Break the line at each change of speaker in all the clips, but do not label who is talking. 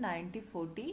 1940।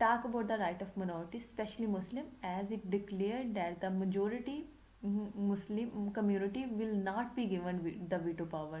talk about the right of minorities, especially Muslim, as it declared that the majority Muslim community will not be given the veto power.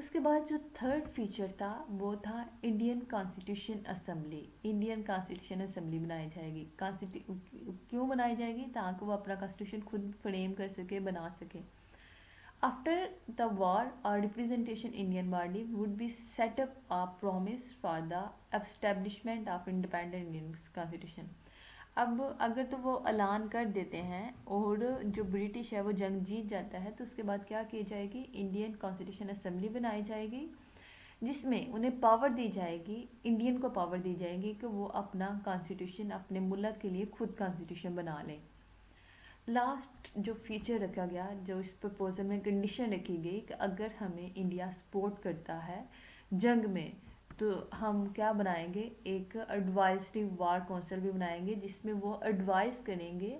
اس کے بعد جو third feature تھا وہ تھا Indian constitution assembly. Indian constitution assembly بنائی جائے گی. کیوں بنائی جائے گی؟ تاکہ وہ اپنا کانسٹیٹیوشن خود فریم کر سکے, بنا سکے. After the war, a representation Indian body would be set up a promise for the establishment of independent Indian constitution. اب اگر تو وہ اعلان کر دیتے ہیں اور جو برٹش ہے وہ جنگ جیت جاتا ہے, تو اس کے بعد کیا کی جائے گی؟ انڈین کانسٹیٹیوشن اسمبلی بنائی جائے گی, جس میں انہیں پاور دی جائے گی, انڈین کو پاور دی جائے گی کہ وہ اپنا کانسٹیٹیوشن اپنے ملک کے لیے خود کانسٹیٹیوشن بنا لیں. لاسٹ جو فیچر رکھا گیا, جو اس پرپوزل میں کنڈیشن رکھی گئی کہ اگر ہمیں انڈیا سپورٹ کرتا ہے جنگ میں تو ہم کیا بنائیں گے؟ ایک ایڈوائزری وار کونسل بھی بنائیں گے, جس میں وہ ایڈوائز کریں گے.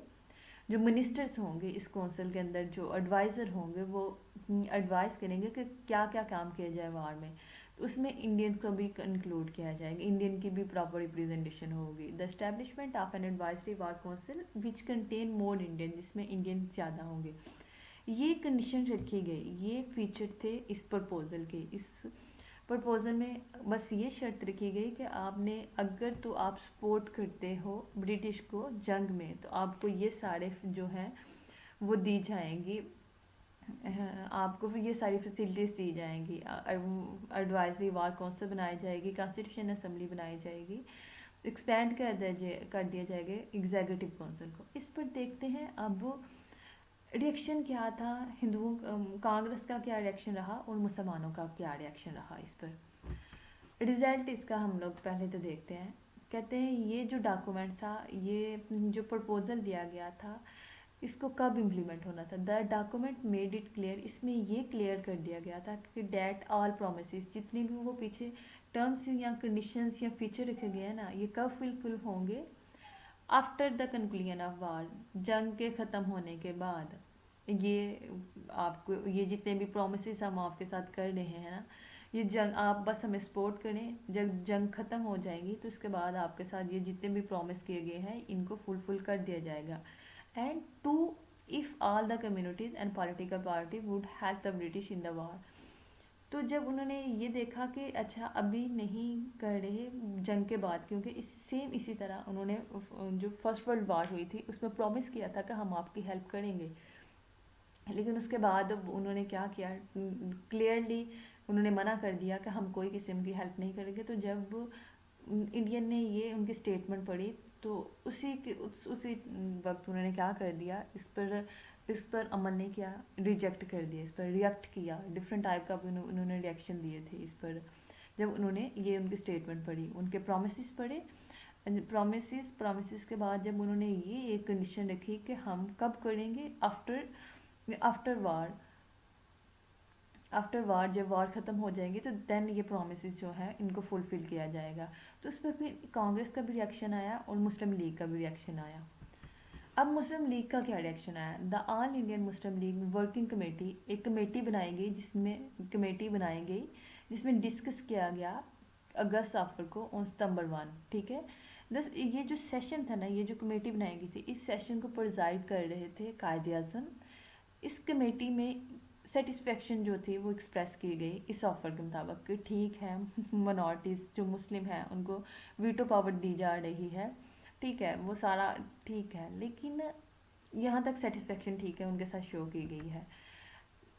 جو منسٹرز ہوں گے اس کونسل کے اندر, جو ایڈوائزر ہوں گے, وہ ایڈوائز کریں گے کہ کیا کیا کام کیا جائے وار میں. تو اس میں انڈین کو بھی انکلوڈ کیا جائے گا, انڈین کی بھی پراپر ریپریزنٹیشن ہوگی. The establishment of an advisory war council وچ کنٹین مور انڈین, جس میں انڈین زیادہ ہوں گے. یہ کنڈیشن رکھی گئی, یہ فیچر تھے اس پرپوزل کے. اس پرپوزل میں بس یہ شرط رکھی گئی کہ آپ نے, اگر تو آپ سپورٹ کرتے ہو برٹش کو جنگ میں, تو آپ کو یہ سارے جو ہیں وہ دی جائیں گی, آپ کو یہ ساری فیسلٹیز دی جائیں گی. ایڈوائزری وار کونسل بنائی جائے گی, کانسٹیٹیوشن اسمبلی بنائی جائے گی, ایکسپینڈ کر دیا جائے گا ایگزیکٹو کونسل کو. اس پر دیکھتے ہیں اب ریئیکشن کیا تھا ہندوؤں, کانگریس کا کیا ریئیکشن رہا اور مسلمانوں کا کیا ریئیکشن رہا اس پر. رزلٹ اس کا ہم لوگ پہلے تو دیکھتے ہیں. کہتے ہیں یہ جو ڈاکومنٹ تھا, یہ جو پرپوزل دیا گیا تھا, اس کو کب امپلیمنٹ ہونا تھا؟ The document made it clear, اس میں یہ کلیئر کر دیا گیا تھا کہ ڈیٹ آل پرومسز, جتنی بھی وہ پیچھے ٹرمز یا کنڈیشنز یا فیچر رکھے گئے ہیں نا, یہ کب فلفل ہوں گے؟ After the conclusion of war, جنگ کے ختم ہونے کے بعد. یہ آپ کو یہ جتنے بھی پرومسز ہم آپ کے ساتھ کر رہے ہیں نا, یہ جنگ آپ بس ہمیں سپورٹ کریں, جب جنگ ختم ہو جائے گی تو اس کے بعد آپ کے ساتھ یہ جتنے بھی پرومس کیے گئے ہیں ان کو فلفل کر دیا جائے گا. And to if all the communities and political party would help the British in the war. تو جب انہوں نے یہ دیکھا کہ اچھا ابھی نہیں کر رہے جنگ کے بعد, کیونکہ اسی طرح انہوں نے جو فرسٹ ورلڈ وار ہوئی تھی اس میں پرومس کیا تھا کہ ہم آپ کی ہیلپ کریں گے, لیکن اس کے بعد انہوں نے کیا کیا, کلیئرلی انہوں نے منع کر دیا کہ ہم کوئی قسم کی ہیلپ نہیں کریں گے. تو جب انڈین نے یہ ان کی اسٹیٹمنٹ پڑھی تو اسی وقت انہوں نے کیا کر دیا, اس پر عمل نہیں کیا, ریجیکٹ کر دیا, اس پر ریئیکٹ کیا. ڈفرینٹ ٹائپ کا انہوں نے ریئیکشن دیے تھے اس پر, جب انہوں نے یہ ان کی اسٹیٹمنٹ پڑھی, ان کے پرومسز پڑھے. پرومسز کے بعد جب انہوں نے یہ ایک کنڈیشن رکھی کہ ہم کب کریں گے, آفٹر وار, جب وار ختم ہو جائیں گے تو دین یہ پرومسز جو ہیں ان کو فلفل کیا جائے گا. تو اس پر پھر کانگریس کا بھی ریئیکشن آیا اور مسلم لیگ کا بھی ریئیکشن آیا. اب مسلم لیگ کا کیا ریئیکشن آیا؟ The all Indian Muslim League working committee, ایک کمیٹی بنائی گئی جس میں ڈسکس کیا گیا اگست آفر کو on ستمبر 1. ٹھیک ہے, یہ جو سیشن تھا نا, یہ جو کمیٹی بنائی گئی تھی, اس سیشن کو پرزائڈ کر رہے تھے قائد اعظم. اس کمیٹی میں سیٹسفیکشن جو تھی وہ ایکسپریس کی گئی اس آفر کے مطابق کہ ٹھیک ہے, منارٹیز جو مسلم ہیں ان کو ویٹو پاور دی جا رہی ہے, ٹھیک ہے, وہ سارا ٹھیک ہے, لیکن یہاں تک سیٹسفیکشن ٹھیک ہے, ان کے ساتھ شو کی گئی ہے.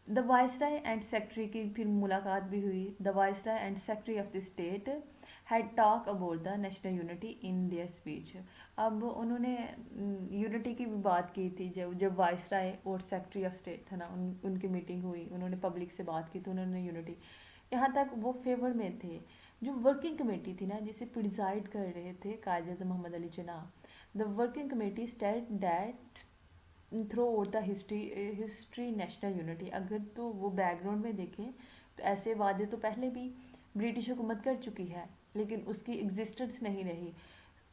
دا وائسرائے اینڈ سیکرٹری کی پھر ملاقات بھی ہوئی. The viceroy and secretary of the state had talk about the national unity in their speech. اب انہوں نے یونٹی کی بھی بات کی تھی, جب وائسرائے اور سیکرٹری آف اسٹیٹ تھا نا, ان کی میٹنگ ہوئی, انہوں نے پبلک سے بات کی تو انہوں نے یونٹی, یہاں تک وہ فیور میں تھے. جو ورکنگ کمیٹی تھی نا, جسے پریزائڈ کر رہے تھے Quaid Azam Muhammad Ali Jinnah, the working committee state that throughout the history national unity. اگر تو وہ بیک گراؤنڈ میں دیکھیں تو ایسے وعدے تو پہلے بھی برٹش حکومت کر چکی ہے, لیکن اس کی ایگزسٹنس نہیں رہی.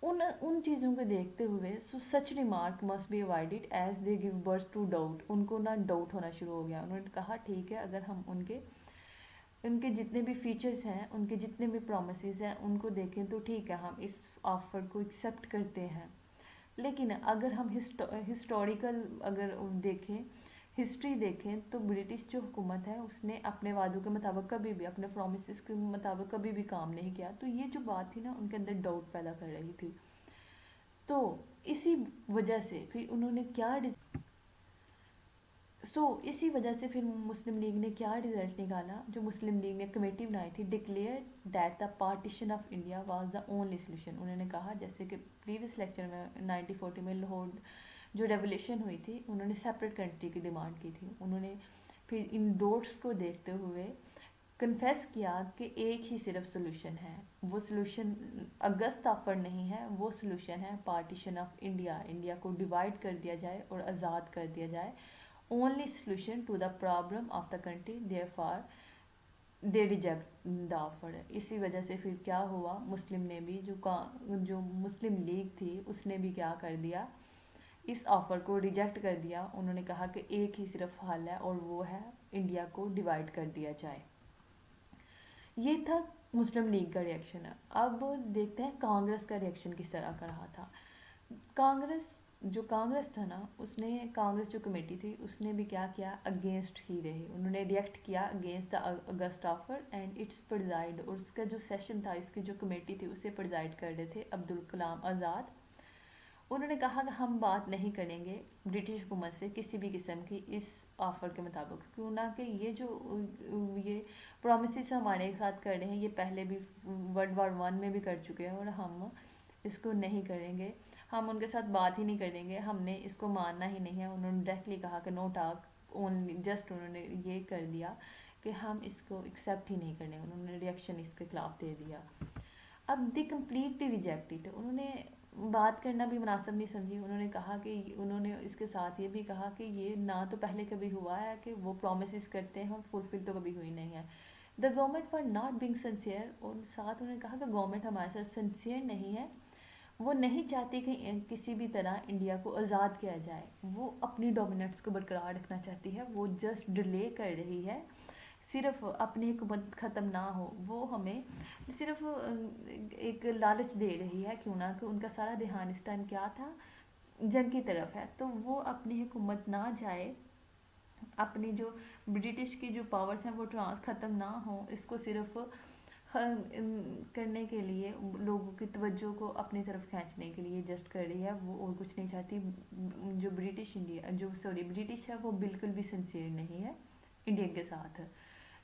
ان چیزوں کو دیکھتے ہوئے such remark must be avoided as they gave birth to doubt. ان کو نہ ڈاؤٹ ہونا شروع ہو گیا. انہوں نے کہا ٹھیک ہے, اگر ہم ان کے جتنے بھی فیچرز ہیں, ان کے جتنے بھی پرومسز ہیں, ان کو دیکھیں تو ٹھیک ہے, ہم اس آفر کو ایکسیپٹ کرتے ہیں. لیکن اگر ہم ہسٹوریکل اگر دیکھیں, ہسٹری دیکھیں تو برٹش جو حکومت ہے اس نے اپنے وعدوں کے مطابق کبھی بھی، اپنے پرومسز کے مطابق کبھی بھی کام نہیں کیا. تو یہ جو بات تھی نا ان کے اندر ڈاؤٹ پیدا کر رہی تھی. تو اسی وجہ سے پھر انہوں نے اسی وجہ سے پھر مسلم لیگ نے کیا رزلٹ نکالا. جو مسلم لیگ نے کمیٹی بنائی تھی، declare that the partition of India was the only solution. انہوں نے کہا، جیسے کہ پریویس لیکچر میں 1940 میں لاہور جو ریولیوشن ہوئی تھی، انہوں نے سیپریٹ کنٹری کی ڈیمانڈ کی تھی. انہوں نے پھر ان ڈوٹس کو دیکھتے ہوئے کنفیس کیا کہ ایک ہی صرف سلوشن ہے. وہ سلوشن اگست آفر نہیں ہے، وہ سلوشن ہے پارٹیشن آف انڈیا. انڈیا کو ڈیوائڈ کر دیا جائے اور آزاد کر دیا جائے. only solution to the problem of the country, therefore they reject the offer. اسی وجہ سے پھر کیا ہوا، مسلم نے بھی جو مسلم لیگ تھی اس نے بھی کیا کر دیا، اس آفر کو ریجیکٹ کر دیا. انہوں نے کہا کہ ایک ہی صرف حل ہے اور وہ ہے انڈیا کو ڈیوائڈ کر دیا جائے. یہ تھا مسلم لیگ کا ریئیکشن. اب دیکھتے ہیں کانگریس کا ریئیکشن کس طرح کا رہا تھا. کانگریس تھا نا، اس نے کانگریس جو کمیٹی تھی اس نے بھی کیا کیا، اگینسٹ ہی رہے. انہوں نے ریئیکٹ کیا against the August offer and its praised. اور اس کا جو سیشن تھا، اس کی جو کمیٹی تھی اسے پرزائڈ کر رہے تھے عبدالکلام آزاد. انہوں نے کہا کہ ہم بات نہیں کریں گے برٹش حکومت سے کسی بھی قسم کی اس آفر کے مطابق، کیوں نہ کہ یہ پرومسز ہمارے ساتھ کر رہے ہیں، یہ پہلے بھی ورلڈ وار 1 میں بھی کر چکے ہیں اور ہم اس کو نہیں کریں گے. ہم ان کے ساتھ بات ہی نہیں کریں گے، ہم نے اس کو ماننا ہی نہیں ہے. انہوں نے ڈائریکٹلی کہا کہ نو ٹاک اونلی، جسٹ انہوں نے یہ کر دیا کہ ہم اس کو ایکسیپٹ ہی نہیں کریں. انہوں نے ریئیکشن اس کے خلاف دے دیا. اب دی کمپلیٹلی ریجیکٹڈ. انہوں نے بات کرنا بھی مناسب نہیں سمجھی. انہوں نے کہا کہ انہوں نے اس کے ساتھ یہ بھی کہا کہ یہ نہ تو پہلے کبھی ہوا ہے کہ وہ پرومسز کرتے ہیں اور فلفل تو کبھی ہوئی نہیں ہے. The government for not being sincere. اور ساتھ انہوں نے کہا کہ گورنمنٹ ہمارے ساتھ سنسیئر نہیں ہے، وہ نہیں چاہتی کہ کسی بھی طرح انڈیا کو آزاد کیا جائے. وہ اپنی ڈومیننس کو برقرار رکھنا چاہتی ہے. وہ جسٹ ڈیلے کر رہی ہے، صرف اپنی حکومت ختم نہ ہو وہ ہمیں صرف ایک لالچ دے رہی ہے، کیوں نہ کہ ان کا سارا دھیان اس ٹائم کیا تھا، جنگ کی طرف ہے. تو وہ اپنی حکومت نہ جائے، اپنی جو برٹش کی جو پاورز ہیں وہ ختم نہ ہوں، اس کو صرف کرنے کے لیے، لوگوں کی توجہ کو اپنی طرف کھینچنے کے لیے جسٹ کر رہی ہے. وہ اور کچھ نہیں چاہتی. جو برٹش ہے وہ بالکل بھی سنسیئر نہیں ہے انڈیا کے ساتھ.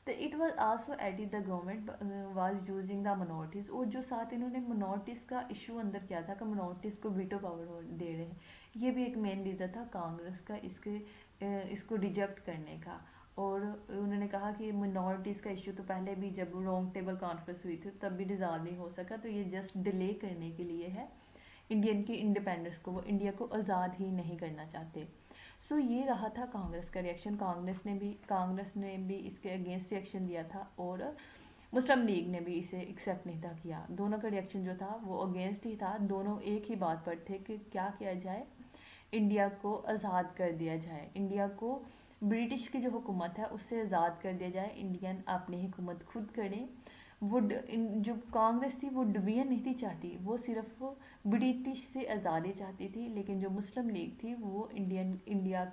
It was also added the government was using the minorities. اور جو ساتھ انہوں نے minorities کا ایشو اندر کیا تھا کہ minorities کو ویٹو پاور دے رہے ہیں، یہ بھی ایک مین ریزن تھا کانگریس کا اس کو ریجیکٹ کرنے کا. اور انہوں نے کہا کہ minorities کا ایشو تو پہلے بھی جب رونگ ٹیبل کانفرنس ہوئی تھی تب بھی ریزالو نہیں ہو سکا، تو یہ جسٹ ڈیلے کرنے کے لیے ہے انڈین کی انڈیپینڈنس کو. وہ انڈیا کو آزاد ہی نہیں کرنا چاہتے. یہ رہا تھا کانگریس کا ریئیکشن. کانگریس نے بھی اس کے اگینسٹ ریئیکشن دیا تھا اور مسلم لیگ نے بھی اسے ایکسیپٹ نہیں تھا کیا. دونوں کا ریئیکشن جو تھا وہ اگینسٹ ہی تھا. دونوں ایک ہی بات پر تھے کہ کیا کیا جائے، انڈیا کو آزاد کر دیا جائے، انڈیا کو برٹش کی جو حکومت ہے اس سے آزاد کر دیا جائے، انڈین اپنی حکومت خود کریں. وہ جو کانگریس تھی وہ ڈویژن نہیں تھی چاہتی، وہ صرف برٹش سے آزادی چاہتی تھی. لیکن جو مسلم لیگ تھی وہ انڈیا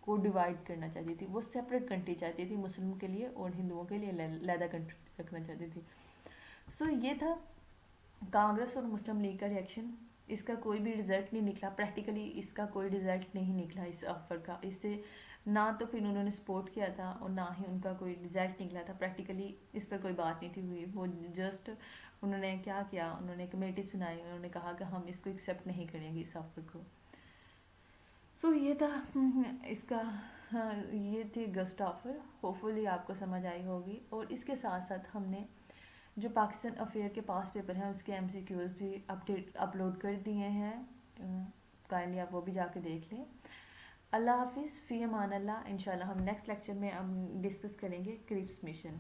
کو ڈیوائڈ کرنا چاہتی تھی. وہ سیپریٹ کنٹری چاہتی تھی مسلموں کے لیے اور ہندوؤں کے لیے علیحدہ کنٹری رکھنا چاہتی تھی. یہ تھا کانگریس اور مسلم لیگ کا ریئیکشن. اس کا کوئی بھی رزلٹ نہیں نکلا، پریکٹیکلی اس کا کوئی رزلٹ نہیں نکلا اس آفر کا. اس سے نہ تو پھر انہوں نے سپورٹ کیا تھا اور نہ ہی ان کا کوئی رزلٹ نکلا تھا. پریکٹیکلی اس پر کوئی بات نہیں تھی ہوئی. وہ جسٹ انہوں نے کیا کیا، انہوں نے کمیٹیز بنائی، انہوں نے کہا کہ ہم اس کو ایکسیپٹ نہیں کریں گے اس آفر کو. یہ تھا اس کا، یہ تھی اگست آفر. ہوپفلی آپ کو سمجھ آئی ہوگی. اور اس کے ساتھ ساتھ ہم نے جو پاکستان افیئر کے پاس پیپر ہیں اس کے MCQs بھی اپلوڈ کر دیے ہیں. کائنڈلی آپ وہ بھی جا کے دیکھ لیں. اللہ حافظ، فی امان اللہ. انشاءاللہ ہم نیکسٹ لیکچر میں ڈسکس کریں گے کرپس مشن.